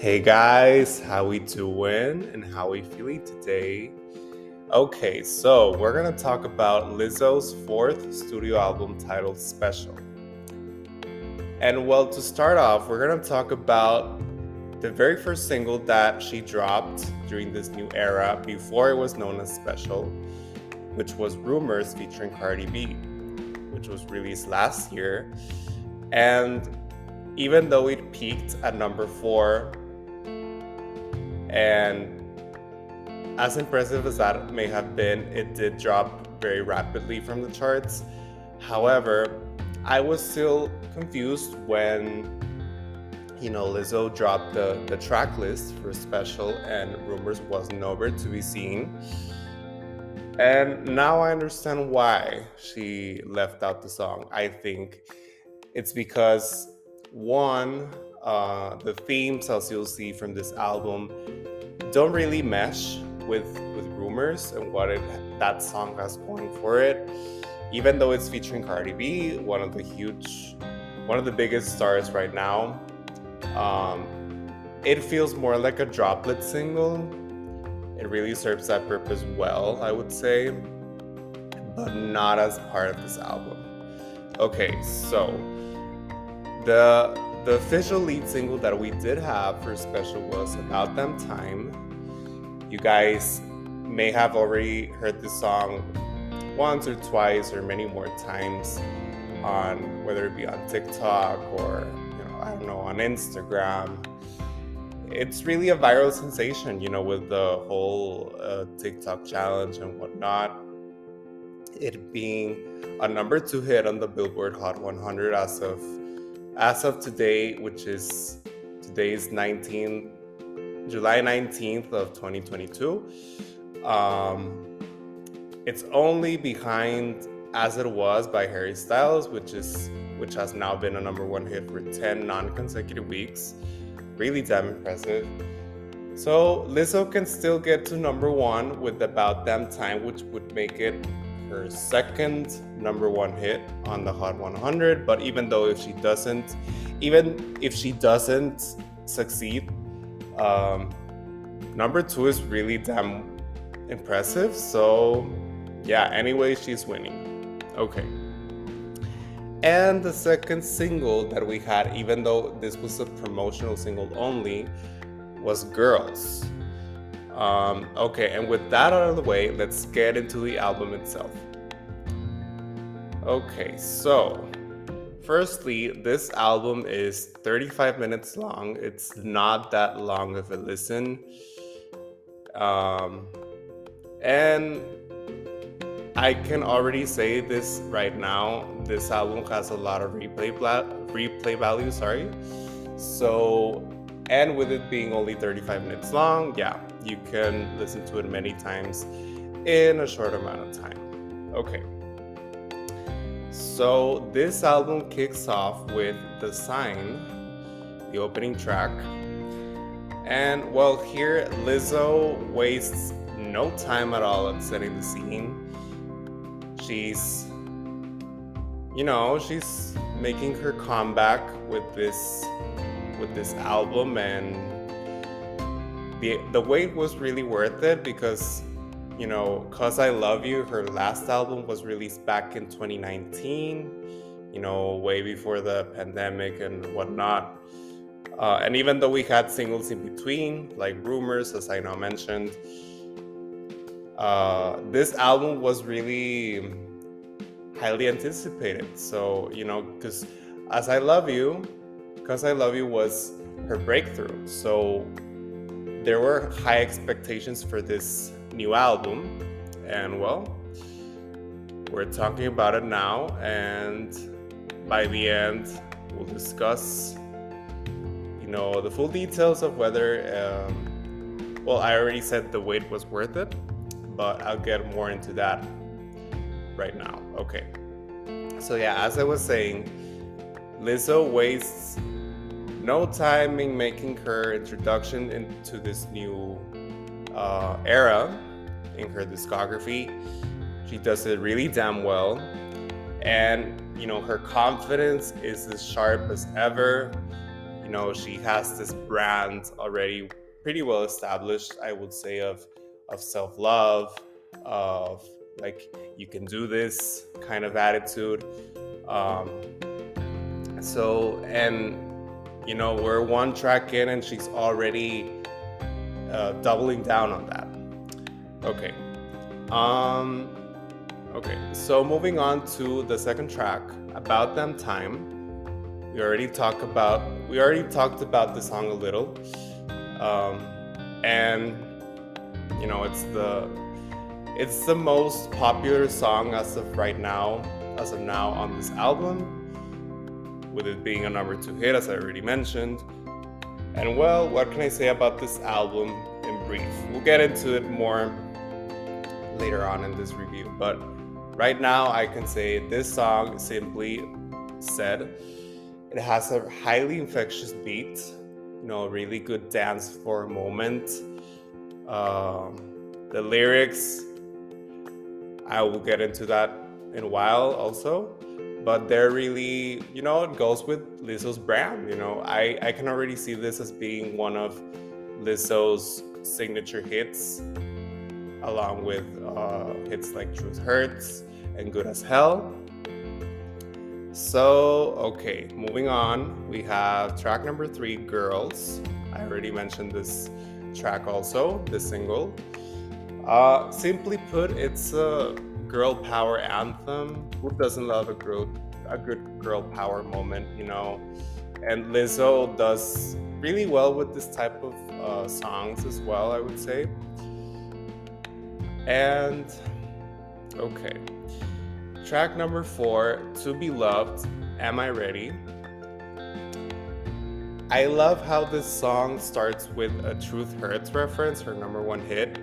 Hey guys, how we doing and how we feeling today? Okay, so we're gonna talk about Lizzo's fourth studio album titled Special. And well, to start off, we're gonna talk about the very first single that she dropped during this new era before it was known as Special, which was Rumors featuring Cardi B, which was released last year. And even though it peaked at number 4, and as impressive as that may have been, it did drop very rapidly from the charts. However, I was still confused when, Lizzo dropped the track list for Special and Rumors wasn't nowhere to be seen. And now I understand why she left out the song. I think it's because, one, the themes, as you'll see from this album, don't really mesh with Rumors and what that song has going for it. Even though it's featuring Cardi B, one of the biggest stars right now, it feels more like a droplet single. It really serves that purpose well, I would say, but not as part of this album. Okay, so the official lead single that we did have for Special was About Them Time. You guys may have already heard this song once or twice or many more times on, whether it be on TikTok or, I don't know, on Instagram. It's really a viral sensation, with the whole TikTok challenge and whatnot. It being a number 2 hit on the Billboard Hot 100 as of today, which is today's July 19th of 2022. It's only behind As It Was by Harry Styles, which has now been a number 1 hit for 10 non-consecutive weeks. Really damn impressive. So Lizzo can still get to number 1 with About Damn Time, which would make it her second number 1 hit on the Hot 100. But even if she doesn't succeed, number 2 is really damn impressive. So yeah, anyway, she's winning. Okay. And the second single that we had, even though this was a promotional single only, was Girls. Okay, and with that out of the way, let's get into the album itself. Okay, so firstly, this album is 35 minutes long. It's not that long of a listen. And I can already say this right now, this album has a lot of replay value, So, and with it being only 35 minutes long, yeah, you can listen to it many times in a short amount of time. Okay. So this album kicks off with The Sign, the opening track. And well, here Lizzo wastes no time at all at setting the scene. She's making her comeback with this album, and the wait was really worth it because, 'Cause I Love You, her last album, was released back in 2019, way before the pandemic and whatnot. And even though we had singles in between, like Rumors, as I now mentioned, this album was really highly anticipated. So, because Cause I Love You was her breakthrough. So there were high expectations for this new album. And well, we're talking about it now. And by the end, we'll discuss, the full details of whether, I already said the wait was worth it, but I'll get more into that right now. Okay. So yeah, as I was saying, Lizzo wastes no time in making her introduction into this new era in her discography. She does it really damn well. And, her confidence is as sharp as ever. She has this brand already pretty well established, I would say, of self-love, of like, you can do this kind of attitude. Um, and we're one track in and she's already doubling down on that. Okay. Okay, so moving on to the second track, About Damn Time. We already talked about the song a little. And it's the most popular song as of now on this album, with it being a number 2 hit, as I already mentioned. And well, what can I say about this album in brief? We'll get into it more later on in this review, but right now I can say this song, simply said, it has a highly infectious beat, really good dance floor moment. The lyrics, I will get into that in a while also, but they're really, it goes with Lizzo's brand. I can already see this as being one of Lizzo's signature hits, along with hits like Truth Hurts and Good as Hell. So, okay, moving on, we have track number 3, Girls. I already mentioned this track also, this single. Simply put, it's a girl power anthem. Who doesn't love a good girl power moment, And Lizzo does really well with this type of songs as well, I would say. And okay, track number 4, To Be Loved, Am I Ready? I love how this song starts with a Truth Hurts reference, her number 1 hit,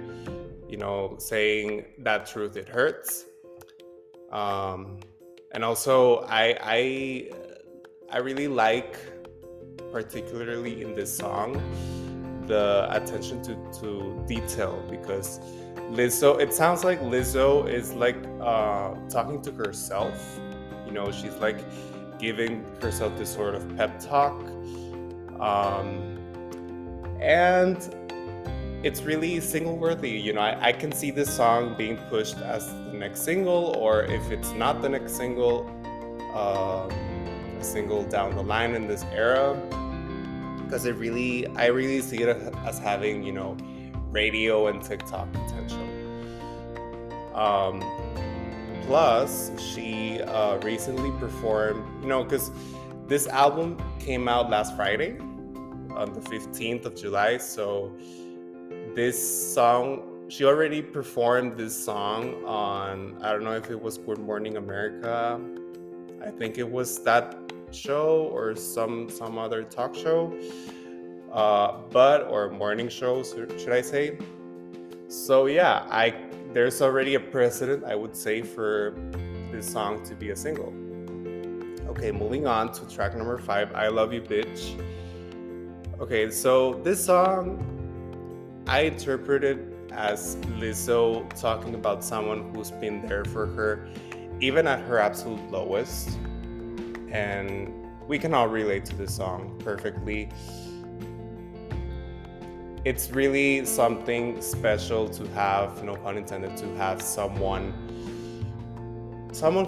saying that truth, it hurts. And also I really like, particularly in this song, the attention to detail, because Lizzo, it sounds like Lizzo is like talking to herself. She's like giving herself this sort of pep talk. And it's really single worthy. I can see this song being pushed as the next single, or if it's not the next single, a single down the line in this era, because I really see it as having, radio and TikTok potential. Plus, she recently performed, because this album came out last Friday on the 15th of July. So this song, she already performed this song on, I don't know if it was Good Morning America. I think it was that show or some other talk show, or morning show, should I say. So yeah, there's already a precedent, I would say, for this song to be a single. Okay, moving on to track number 5, I Love You Bitch. Okay, so this song, I interpret it as Lizzo talking about someone who's been there for her, even at her absolute lowest. And we can all relate to this song perfectly. It's really something special to have, no pun intended, to have someone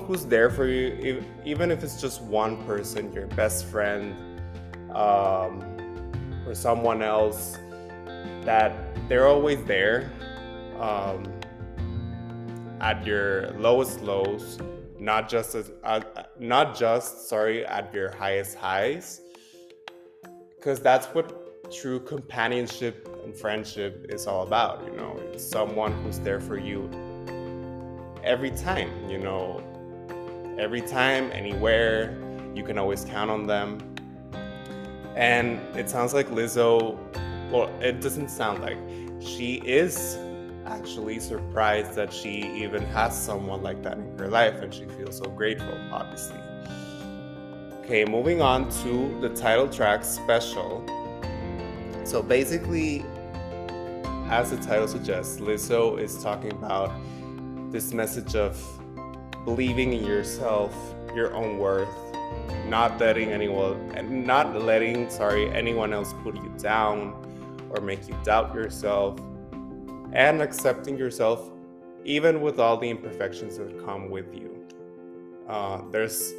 who's there for you, even if it's just one person, your best friend, or someone else, that they're always there at your lowest lows, not just at your highest highs, because that's what true companionship and friendship is all about. It's someone who's there for you every time, anywhere. You can always count on them. And it sounds like Lizzo, well, it doesn't sound like, she is actually surprised that she even has someone like that in her life, and she feels so grateful, obviously. Okay, moving on to the title track, Special. So basically, as the title suggests, Lizzo is talking about this message of believing in yourself, your own worth, anyone else put you down or make you doubt yourself, and accepting yourself even with all the imperfections that come with you. There's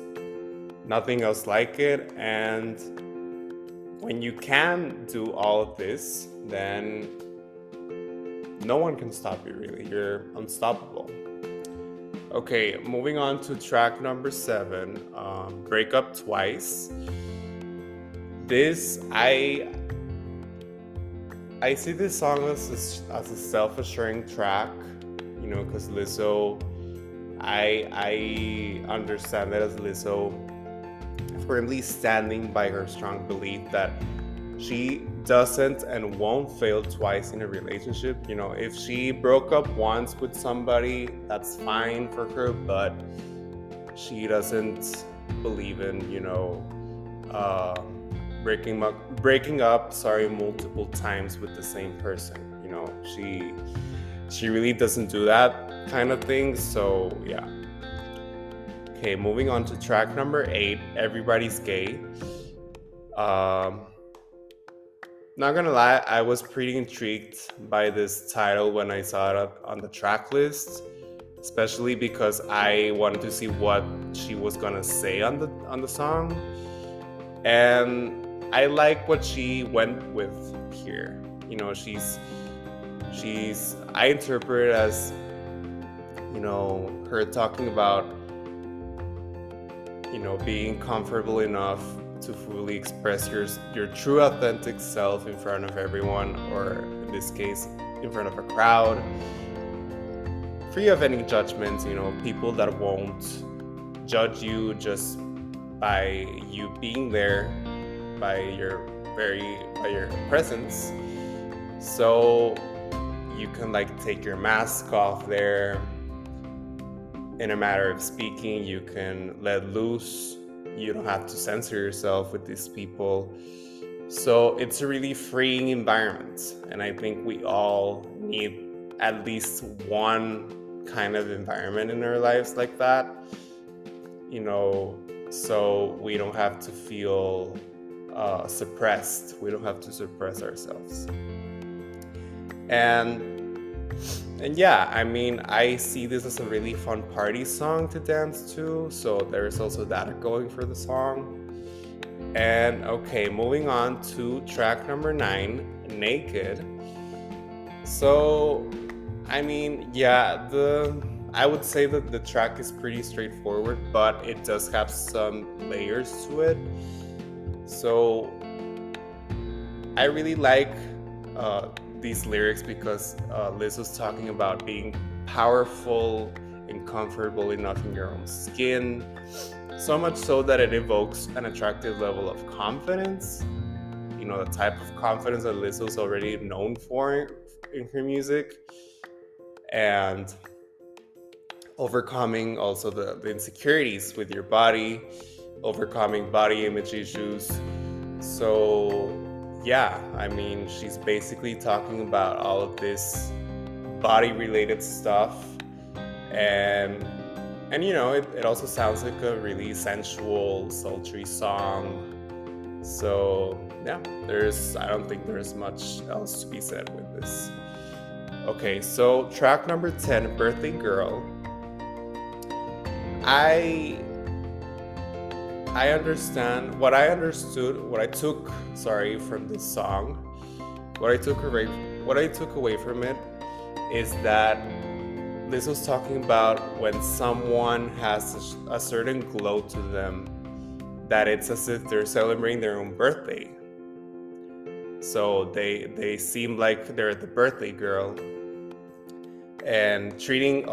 nothing else like it, and when you can do all of this, then no one can stop you, really. You're unstoppable. Okay, moving on to track number 7, Break Up Twice. This, I see this song as a self-assuring track, because Lizzo, I understand that as Lizzo firmly standing by her strong belief that she doesn't and won't fail twice in a relationship. If she broke up once with somebody, that's fine for her, but she doesn't believe in, breaking up multiple times with the same person. She really doesn't do that kind of thing. So yeah. Okay, moving on to track number 8, Everybody's Gay. Not gonna lie, I was pretty intrigued by this title when I saw it on the track list, especially because I wanted to see what she was gonna say on the song, and I like what she went with here. I interpret it as, her talking about, being comfortable enough to fully express your true authentic self in front of everyone, or in this case, in front of a crowd, free of any judgments, people that won't judge you just by you being there, by your presence. So you can take your mask off there. In a matter of speaking, you can let loose. You don't have to censor yourself with these people. So it's a really freeing environment. And I think we all need at least one kind of environment in our lives like that, so we don't have to feel suppressed. We don't have to suppress ourselves. And yeah, I see this as a really fun party song to dance to, so there's also that going for the song. And okay, moving on to track number 9, Naked. So, I would say that the track is pretty straightforward, but it does have some layers to it. So, I really like these lyrics because Lizzo's talking about being powerful and comfortable enough in your own skin, so much so that it evokes an attractive level of confidence, the type of confidence that Lizzo's already known for in her music, and overcoming also the insecurities with your body, overcoming body image issues. So yeah, she's basically talking about all of this body-related stuff, and it also sounds like a really sensual, sultry song. So yeah, I don't think there's much else to be said with this. Okay, so track number 10, Birthday Girl. I understand what I took from this song. What I took away from it is that Lizzo's talking about when someone has a certain glow to them, that it's as if they're celebrating their own birthday. So they seem like they're the birthday girl, and treating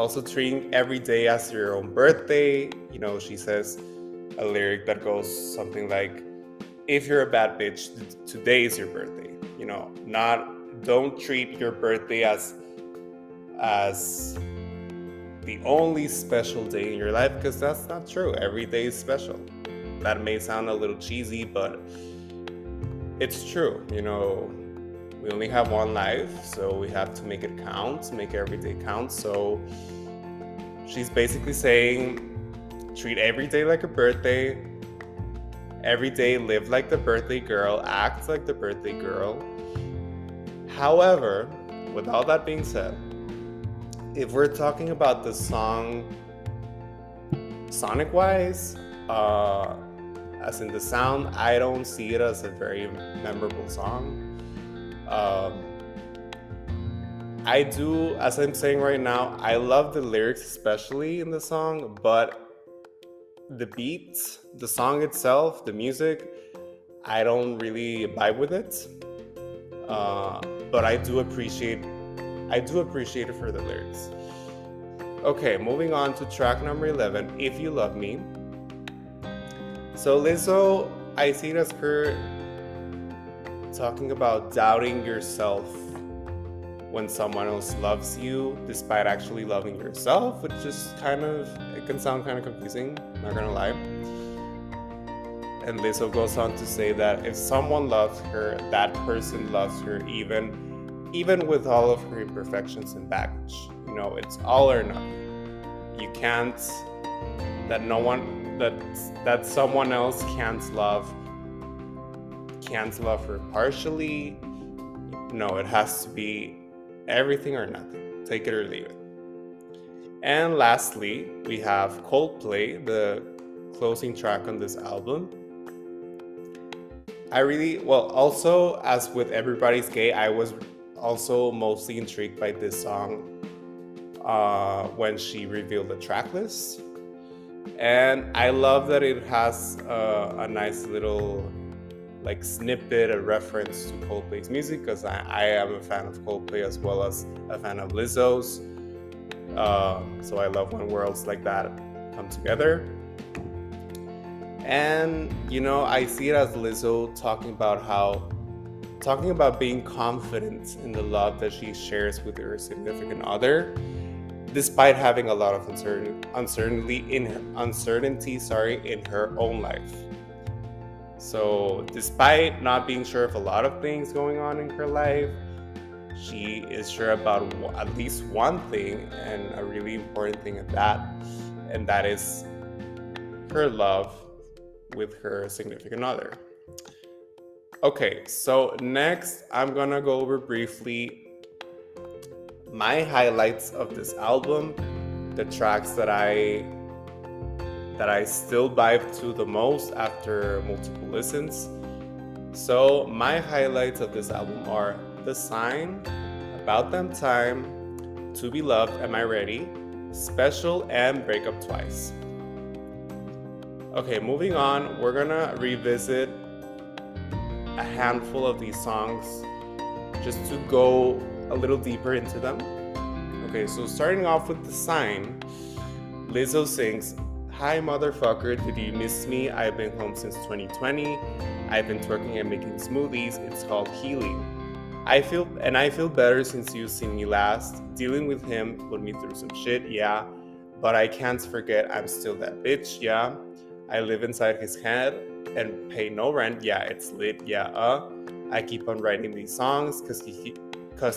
every day as your own birthday. She says a lyric that goes something like, if you're a bad bitch, today is your birthday. Don't treat your birthday as the only special day in your life, because that's not true. Every day is special. That may sound a little cheesy, but it's true. We only have one life, so we have to make it count, make every day count. So she's basically saying, treat every day like a birthday, Every day, live like the birthday girl, act like the birthday girl. However, with all that being said, if we're talking about the song sonic wise, as in the sound, I don't see it as a very memorable song. Um, I do, as I'm saying right now, I love the lyrics, especially in the song, but the beats, the song itself, the music, I don't really vibe with it. But I do appreciate it for the lyrics. Okay, moving on to track number 11, If You Love Me. So Lizzo, I see it as her talking about doubting yourself when someone else loves you, despite actually loving yourself, which is it can sound kind of confusing, not gonna lie. And Lizzo goes on to say that if someone loves her, that person loves her even with all of her imperfections and baggage. You know, it's all or nothing. You can't, that someone else can't love her partially. No, it has to be everything or nothing. Take it or leave it. And lastly, we have Coldplay, the closing track on this album. Also, as with Everybody's Gay, I was also mostly intrigued by this song when she revealed the track list. And I love that it has a nice little snippet, a reference to Coldplay's music, because I am a fan of Coldplay as well as a fan of Lizzo's. So I love when worlds like that come together. And I see it as Lizzo talking about being confident in the love that she shares with her significant other, despite having a lot of uncertainty in her own life. So despite not being sure of a lot of things going on in her life, she is sure about at least one thing, and a really important thing at that, and that is her love with her significant other. Okay, so next I'm gonna go over briefly my highlights of this album, the tracks that I still vibe to the most after multiple listens. So my highlights of this album are The Sign, About Damn Time, To Be Loved, Am I Ready, Special, and Break Up Twice. Okay, moving on, we're gonna revisit a handful of these songs just to go a little deeper into them. Okay, so starting off with The Sign, Lizzo sings, "Hi motherfucker, did you miss me? I've been home since 2020. I've been twerking and making smoothies. It's called healing. I feel better since you've seen me last. Dealing with him put me through some shit, yeah. But I can't forget I'm still that bitch, yeah. I live inside his head and pay no rent, yeah, it's lit, yeah, I keep on writing these songs cause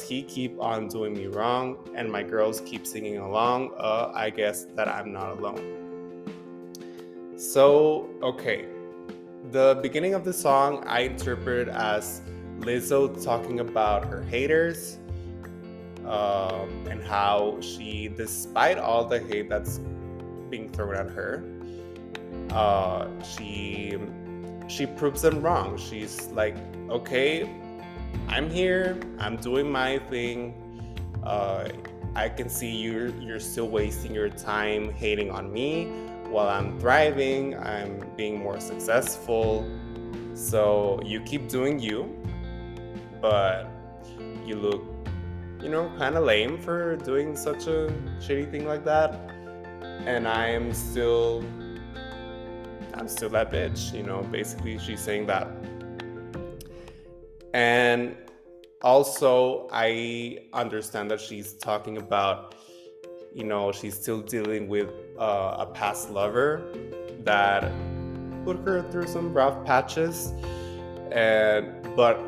he keep on doing me wrong, and my girls keep singing along, I guess that I'm not alone." So, okay, the beginning of the song I interpret as Lizzo talking about her haters, and how she, despite all the hate that's being thrown at her, she proves them wrong. She's like, okay, I'm here, I'm doing my thing. I can see you're still wasting your time hating on me while I'm thriving, I'm being more successful. So you keep doing you, but you look, kind of lame for doing such a shitty thing like that. And I'm still that bitch, basically she's saying that. And also I understand that she's talking about, she's still dealing with a past lover that put her through some rough patches, but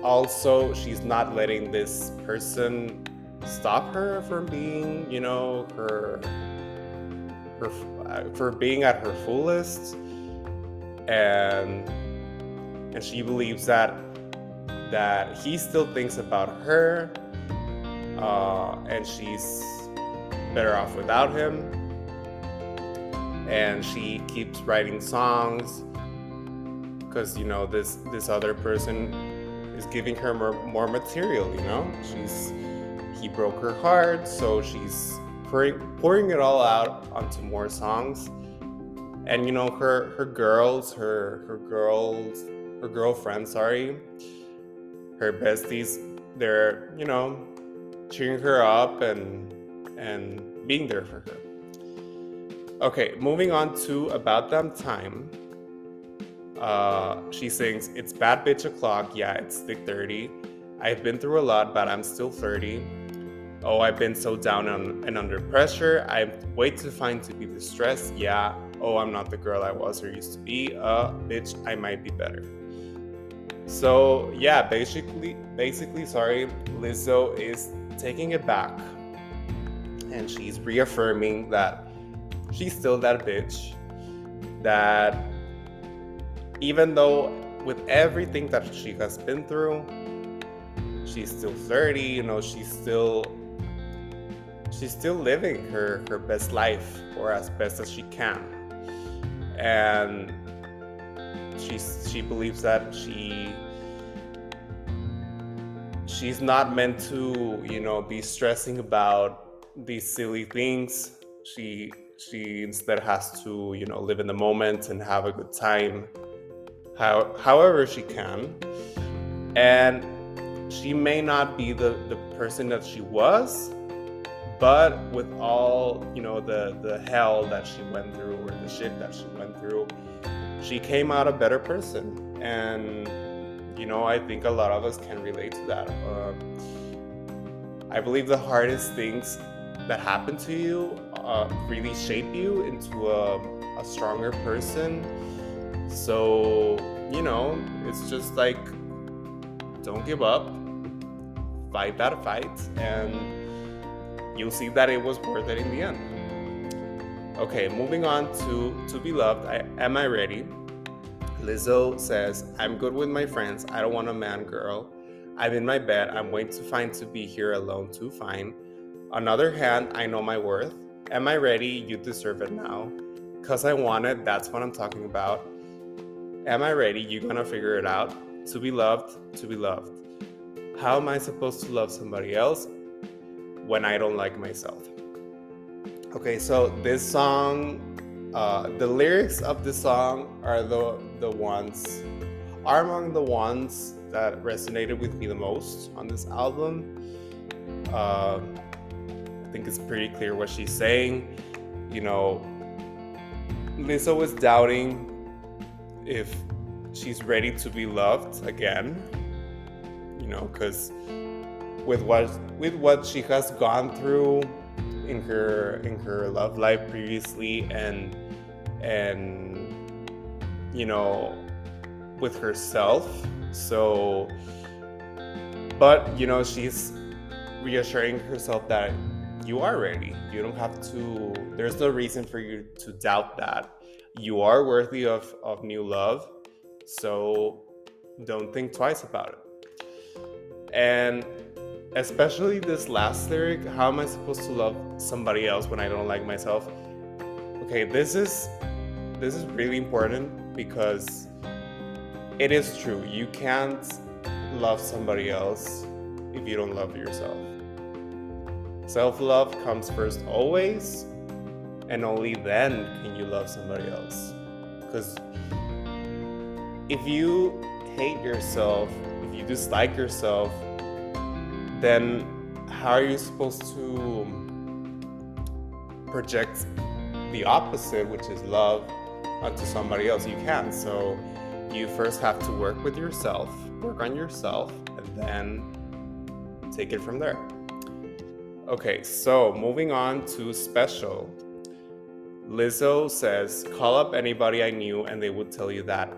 also she's not letting this person stop her from being, for being at her fullest. and she believes that he still thinks about her, and she's better off without him, and she keeps writing songs because, you know, this other person is giving her more material, you know. He broke her heart, so she's pouring it all out onto more songs. And, you know, her girlfriends, her besties, they're, you know, cheering her up and being there for her. Okay, moving on to About Damn Time. She sings, "It's bad bitch o'clock, yeah, it's thick 30. I've been through a lot, but I'm still 30. Oh, I've been so down and under pressure. I'm way too fine to be distressed, yeah. Oh, I'm not the girl I was or used to be. Bitch, I might be better." So yeah, basically, sorry, Lizzo is taking it back, and she's reaffirming that she's still that bitch, that even though with everything that she has been through, she's still 30, you know, she's still living her best life, or as best as she can. And she believes that she's not meant to, you know, be stressing about these silly things. She instead has to, you know, live in the moment and have a good time, however she can. And she may not be the person that she was, but with all, you know, the hell that she went through, or the shit that she went through, she came out a better person. And, you know, I think a lot of us can relate to that. I believe the hardest things that happen to you really shape you into a stronger person. So, you know, it's just like, don't give up, fight that fight, and you'll see that it was worth it in the end. Okay, moving on to Be Loved. Am I Ready? Lizzo says, "I'm good with my friends. I don't want a man, girl. I'm in my bed. I'm way too fine to be here alone, too fine. On the other hand, I know my worth. Am I ready? You deserve it now. 'Cause I want it, that's what I'm talking about. Am I ready? You gonna figure it out. To be loved, to be loved. How am I supposed to love somebody else when I don't like myself?" Okay, so this song, the lyrics of this song are among the ones that resonated with me the most on this album. I think it's pretty clear what she's saying. You know, Lizzo was doubting if she's ready to be loved again, you know, because with what she has gone through in her love life previously, and you know, with herself. So, but, you know, she's reassuring herself that you are ready. You don't have to, there's no reason for you to doubt that. You are worthy of new love. So don't think twice about it. And especially this last lyric, how am I supposed to love somebody else when I don't like myself? Okay, this is really important, because it is true. You can't love somebody else if you don't love yourself. Self-love comes first always, and only then can you love somebody else. Because if you hate yourself, if you dislike yourself, then how are you supposed to project the opposite, which is love, onto somebody else? You can't. So you first have to work on yourself, and then take it from there. Okay, so moving on to Special. Lizzo says, "Call up anybody I knew and they would tell you that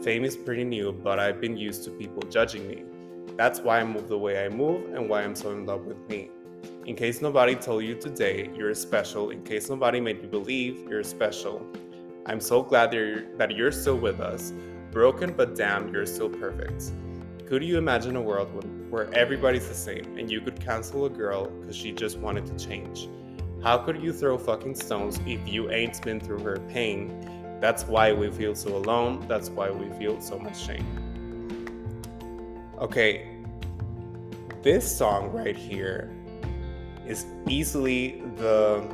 fame is pretty new, but I've been used to people judging me. That's why I move the way I move and why I'm so in love with me. In case nobody told you today, you're special. In case nobody made you believe, you're special. I'm so glad that you're still with us. Broken, but damn, you're still perfect. Could you imagine a world where everybody's the same and you could cancel a girl because she just wanted to change? How could you throw fucking stones if you ain't been through her pain? That's why we feel so alone. That's why we feel so much shame. Okay, this song right here is easily the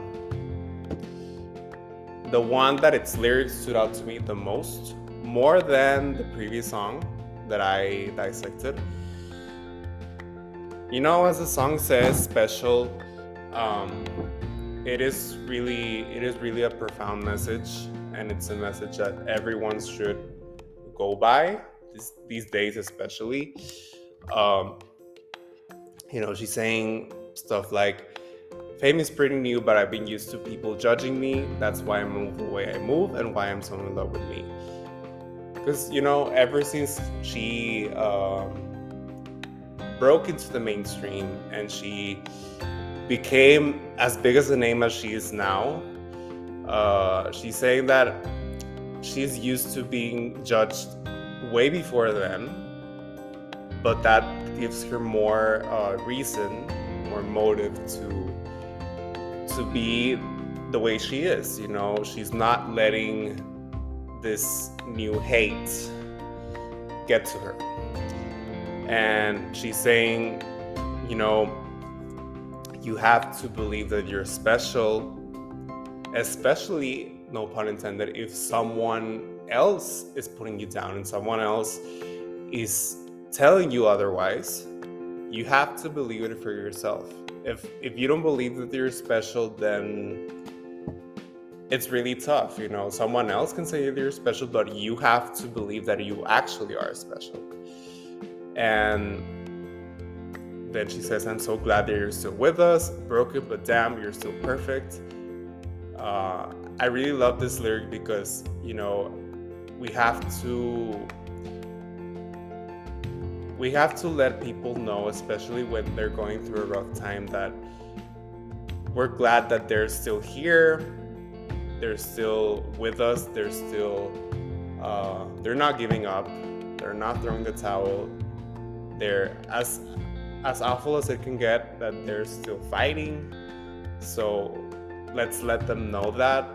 one that its lyrics stood out to me the most, more than the previous song that I dissected. You know, as the song says, special, it is really a profound message, and it's a message that everyone should go by these days, especially. You know, she's saying stuff like, fame is pretty new, but I've been used to people judging me. That's why I move the way I move and why I'm so in love with me. Because, you know, ever since she broke into the mainstream and she became as big as a name as she is now, she's saying that she's used to being judged way before then, but that gives her more reason, more motive to be the way she is. You know, she's not letting this new hate get to her. And she's saying, you know, you have to believe that you're special, especially, no pun intended, if someone else is putting you down and someone else is telling you otherwise. You have to believe it for yourself. If you don't believe that you're special, then it's really tough. You know, someone else can say that you're special, but you have to believe that you actually are special. And then she says, I'm so glad that you're still with us. Broken, but damn, you're still perfect. I really love this lyric because, you know, we have to let people know, especially when they're going through a rough time, that we're glad that they're still here. They're still with us. They're still, they're not giving up. They're not throwing the towel. They're as awful as it can get, that they're still fighting. So let's let them know that,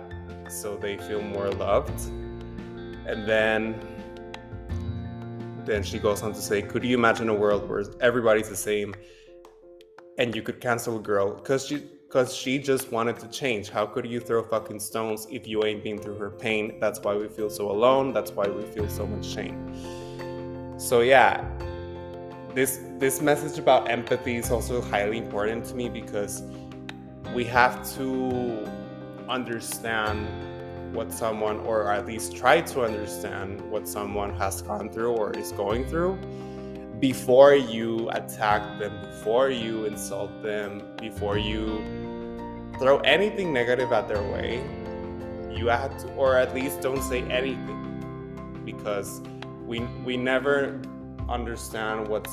so they feel more loved. And then she goes on to say, could you imagine a world where everybody's the same and you could cancel a girl because she just wanted to change? How could you throw fucking stones if you ain't been through her pain? That's why we feel so alone. That's why we feel so much shame. So yeah, this message about empathy is also highly important to me, because we have to understand what someone, or at least try to understand what someone has gone through or is going through, before you attack them, before you insult them, before you throw anything negative at their way. You have to, or at least don't say anything, because we never understand what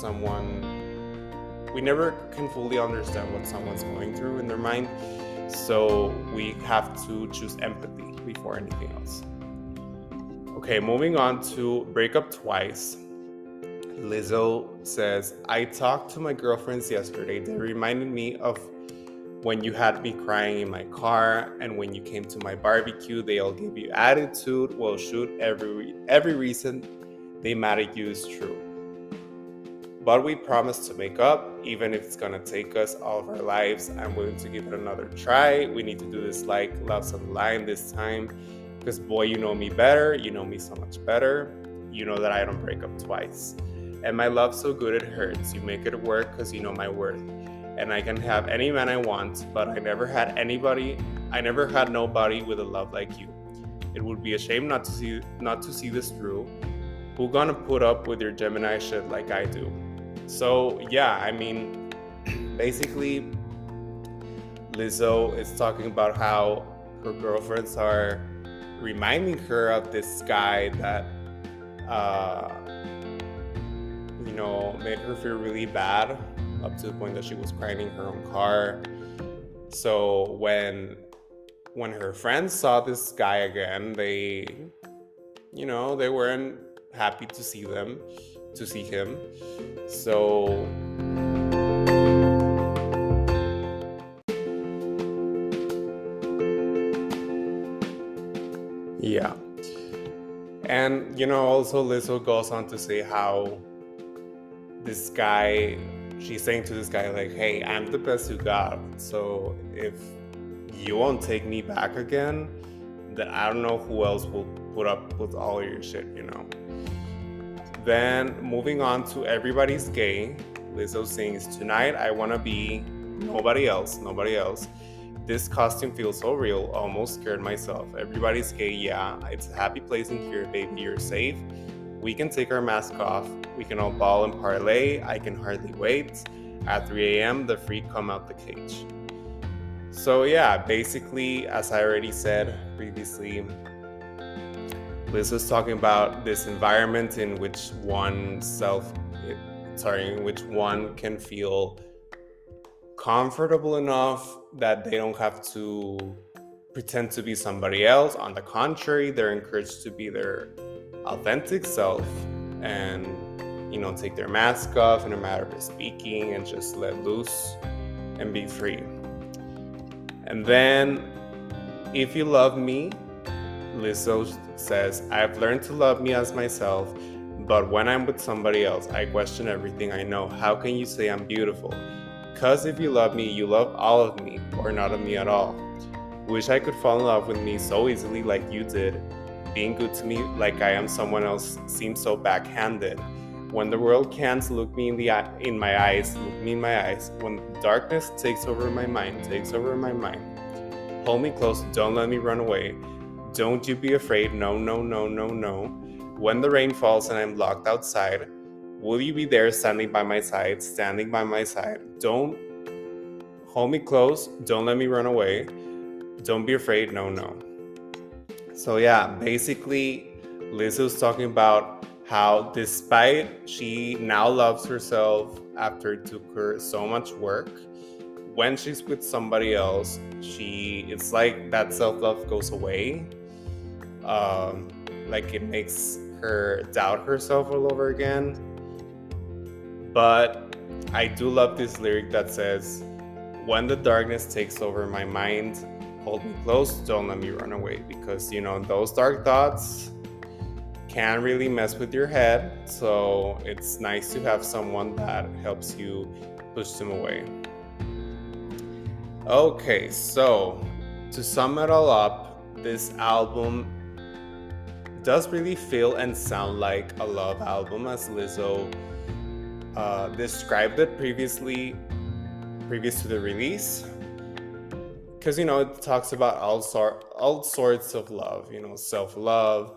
we never can fully understand what someone's going through in their mind. So we have to choose empathy before anything else. Okay, moving on to Break Up Twice. Lizzo says, I talked to my girlfriends yesterday. They reminded me of when you had me crying in my car, and when you came to my barbecue. They all gave you attitude. Well, shoot, every reason they mad at you is true. But we promise to make up, even if it's gonna take us all of our lives. I'm willing to give it another try. We need to do this like Love's on the Line this time, because boy, you know me better. You know me so much better. You know that I don't break up twice. And my love's so good it hurts. You make it work because you know my worth. And I can have any man I want, but I never had nobody with a love like you. It would be a shame not to see this through. Who gonna put up with your Gemini shit like I do? So yeah, I mean, basically, Lizzo is talking about how her girlfriends are reminding her of this guy that, made her feel really bad, up to the point that she was crying in her own car. So when when her friends saw this guy again, they weren't happy to see him. So yeah. And also Lizzo goes on to say how this guy, she's saying to this guy, like, hey, I'm the best you got. So if you won't take me back again, then I don't know who else will put up with all your shit. Then moving on to Everybody's Gay, Lizzo sings, tonight I wanna be nobody else. This costume feels so real, almost scared myself. Everybody's gay, yeah. It's a happy place in here, baby. You're safe. We can take our mask off. We can all ball and parlay. I can hardly wait. At 3 a.m., the freak come out the cage. So yeah, basically, as I already said previously, Lizzo's talking about this environment in which one can feel comfortable enough that they don't have to pretend to be somebody else. On the contrary, they're encouraged to be their authentic self and take their mask off in a matter of speaking and just let loose and be free. And then, if you love me, Lizzo says, I've learned to love me as myself, but when I'm with somebody else, I question everything I know. How can you say I'm beautiful? Because if you love me, you love all of me, or not of me at all. Wish I could fall in love with me so easily like you did. Being good to me like I am someone else seems so backhanded. When the world can't look me in my eyes, look me in my eyes. When darkness takes over my mind. Hold me close, don't let me run away. Don't you be afraid, no. When the rain falls and I'm locked outside, will you be there standing by my side? Don't hold me close. Don't let me run away. Don't be afraid. No. So yeah, basically, Lizzo's talking about how despite she now loves herself after it took her so much work, when she's with somebody else, it's like that self-love goes away. Like it makes her doubt herself all over again. But I do love this lyric that says, when the darkness takes over my mind, hold me close, don't let me run away. Because, those dark thoughts can really mess with your head. So it's nice to have someone that helps you push them away. Okay, so to sum it all up, this album does really feel and sound like a love album, as Lizzo described it previous to the release, because it talks about all sorts of love, self-love,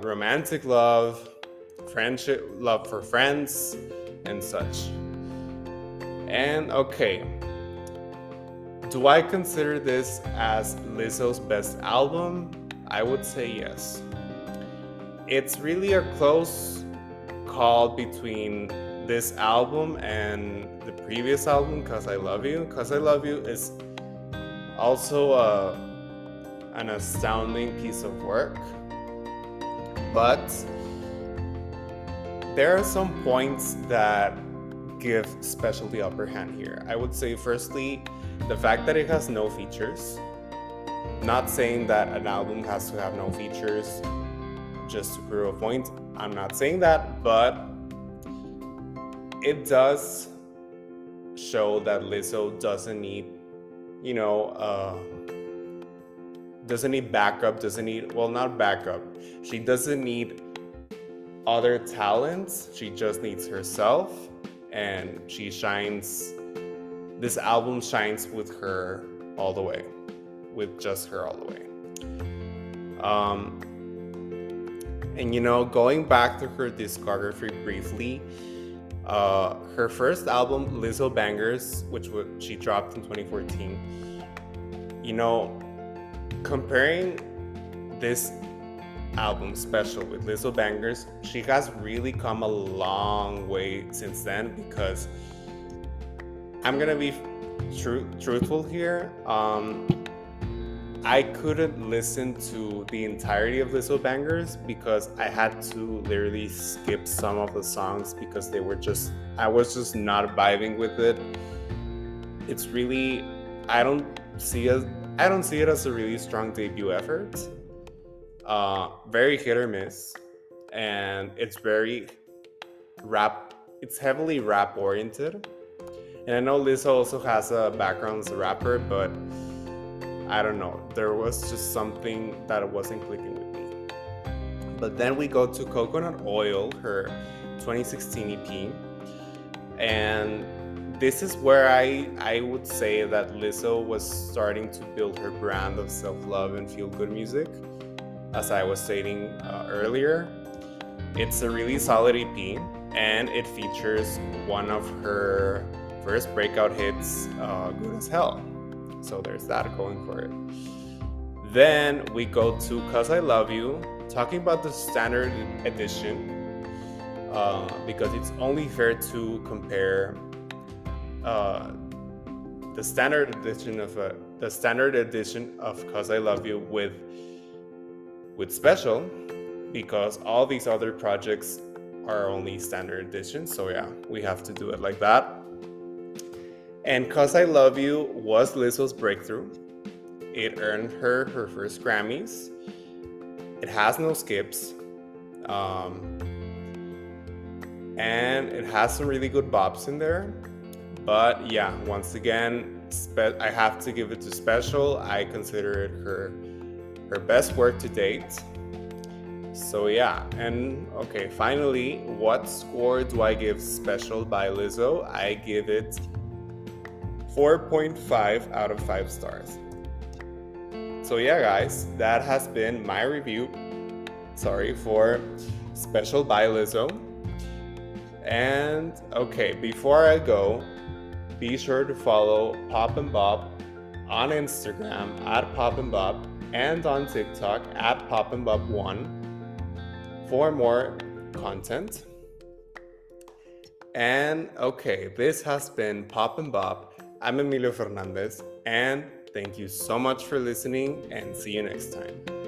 romantic love, friendship, love for friends, and such. And okay, do I consider this as Lizzo's best album? I would say yes. It's really a close call between this album and the previous album, Cause I Love You. Cause I Love You is also an astounding piece of work, but there are some points that give special the upper hand here. I would say firstly, the fact that it has no features. Not saying that an album has to have no features just to prove a point. I'm not saying that, but it does show that Lizzo doesn't need, not backup. She doesn't need other talents. She just needs herself, and this album shines with her all the way. With just her all the way. And going back to her discography briefly, her first album, Lizzo Bangers, which she dropped in 2014, comparing this album special with Lizzo Bangers, she has really come a long way since then, because I'm gonna be truthful here. I couldn't listen to the entirety of Lizzo bangers because I had to literally skip some of the songs because I was just not vibing with it. It's really, I don't I don't see it as a really strong debut effort. Very hit or miss, and rap. It's heavily rap oriented, and I know Lizzo also has a background as a rapper, but I don't know. There was just something that wasn't clicking with me. But then we go to Coconut Oil, her 2016 EP, and this is where I would say that Lizzo was starting to build her brand of self-love and feel-good music. As I was stating earlier, it's a really solid EP, and it features one of her first breakout hits, Good as Hell. So there's that going for it. Then we go to Cause I Love You, talking about the standard edition, because it's only fair to compare the standard edition of Cause I Love You with Special, because all these other projects are only standard editions. So yeah, we have to do it like that. And Cause I Love You was Lizzo's breakthrough. It earned her first Grammys. It has no skips. And it has some really good bops in there. But yeah, once again, I have to give it to Special. I consider it her best work to date. So yeah, and okay, finally, what score do I give Special by Lizzo? I give it 4.5 out of 5 stars. So yeah, guys, that has been my review, for Special by Lizzo. And okay, before I go, be sure to follow Pop and Bob on Instagram at Pop and Bob and on TikTok at Pop and Bob 1 for more content. And okay, this has been Pop and Bob. I'm Emilio Fernandez, and thank you so much for listening, and see you next time.